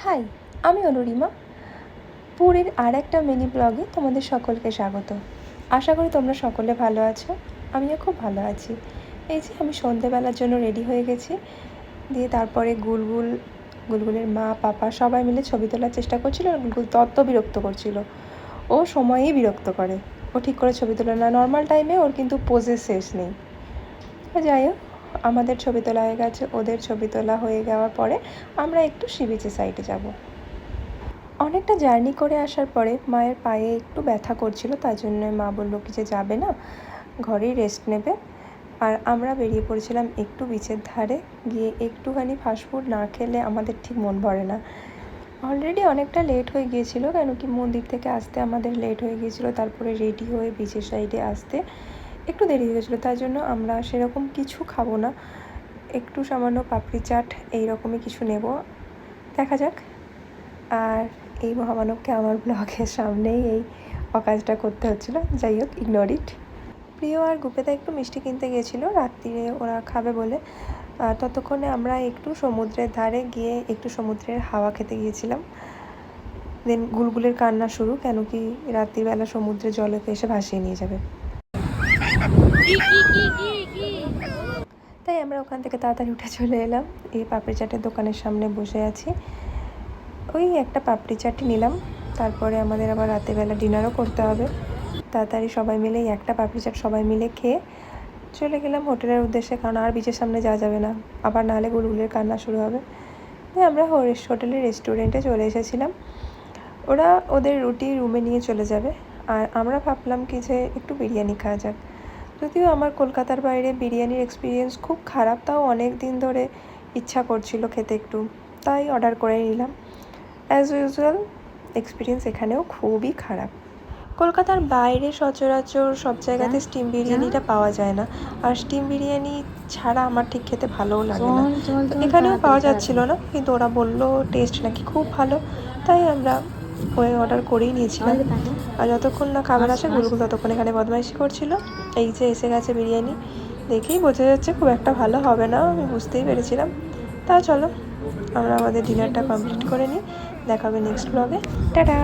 High, আমি অনুরিমা। পুরীর আর একটা মিনি ব্লগে তোমাদের সকলকে স্বাগত। আশা করি তোমরা সকলে ভালো আছো, আমিও খুব ভালো আছি। এই যে আমি সন্ধেবেলার জন্য রেডি হয়ে গেছি, দিয়ে তারপরে গুলগুলের মা পাপা সবাই মিলে ছবি তোলার চেষ্টা করছিল। আর গুলগুল তত বিরক্ত করছিল, ও সময়েই বিরক্ত করে, ও ঠিক করে ছবি তোলে না। নর্মাল টাইমে ওর কিন্তু পোজের শেষ নেই। যাই হোক, আমাদের ছবি তোলা হয়ে গেছে, ওদের ছবি তোলা হয়ে যাওয়ার পরে আমরা একটু সি বিচের সাইডে যাব। অনেকটা জার্নি করে আসার পরে মায়ের পায়ে একটু ব্যথা করছিল, তাই জন্য মা বললো কি যে যাবে না, ঘরেই রেস্ট নেবে। আর আমরা বেরিয়ে পড়েছিলাম একটু বিচের ধারে গিয়ে। একটুখানি ফাস্টফুড না খেলে আমাদের ঠিক মন ভরে না। অলরেডি অনেকটা লেট হয়ে গিয়েছিল, কেন কি মন্দির থেকে আসতে আমাদের লেট হয়ে গিয়েছিলো। তারপরে রেডি হয়ে বিচের সাইডে আসতে একটু দেরি হয়ে গেছিলো, তাই জন্য আমরা সেরকম কিছু খাবো না, একটু সামান্য পাপড়ি চাট এইরকমই কিছু নেব, দেখা যাক। আর এই মহামানবকে আমার ব্লগের সামনেই এই অকাজটা করতে হচ্ছিলো। যাই হোক, ইগনোর ইট। প্রিয় আর গুপেদা একটু মিষ্টি কিনতে গিয়েছিলো রাত্রিরে, ওরা খাবে বলে। ততক্ষণে আমরা একটু সমুদ্রের ধারে গিয়ে একটু সমুদ্রের হাওয়া খেতে গিয়েছিলাম। দেন গুলগুলের কান্না শুরু, কেন কি রাত্রিবেলা সমুদ্রের জলকে এসে ভাসিয়ে নিয়ে যাবে। তাই আমরা ওখান থেকে তাড়াতাড়ি উঠে চলে এলাম। এই পাপড়ি চাটের দোকানের সামনে বসে আছি। ওই একটা পাপড়ি চাটই নিলাম, তারপরে আমাদের আবার রাতেরবেলা ডিনারও করতে হবে। তাড়াতাড়ি সবাই মিলে একটা পাপড়ি চাট সবাই মিলে খেয়ে চলে গেলাম হোটেলের উদ্দেশ্যে, কারণ আর বিচের সামনে যাওয়া যাবে না, আবার নাহলে গুলগুলের কান্না শুরু হবে। আমরা হোটেলের রেস্টুরেন্টে চলে এসেছিলাম। ওরা ওদের রুটি রুমে নিয়ে চলে যাবে, আর আমরা ভাবলাম কি যে একটু বিরিয়ানি খাওয়া যাক। যদিও আমার কলকাতার বাইরে বিরিয়ানির এক্সপিরিয়েন্স খুব খারাপ, তাও অনেক দিন ধরে ইচ্ছা করছিল খেতে একটু, তাই অর্ডার করে নিলাম। অ্যাজ ইউজুয়াল এক্সপিরিয়েন্স এখানেও খুবই খারাপ। কলকাতার বাইরে সচরাচর সব জায়গাতে স্টিম বিরিয়ানিটা পাওয়া যায় না, আর স্টিম বিরিয়ানি ছাড়া আমার ঠিক খেতে ভালোও লাগে না। এখানেও পাওয়া যাচ্ছিল না, কিন্তু ওরা বললো টেস্ট নাকি খুব ভালো, তাই আমরা ওই অর্ডার করেই নিয়েছিলাম। আর যতক্ষণ না খাবার আসে গুলগুল ততক্ষণ এখানে বদমাইশি করছিল। এই যে এসে গেছে বিরিয়ানি, দেখেই বোঝা যাচ্ছে খুব একটা ভালো হবে না, আমি বুঝতেই পেরেছিলাম। তা চলো আমরা আমাদের ডিনারটা কমপ্লিট করে নিই, দেখা হবে নেক্সট ব্লগে। টাটা।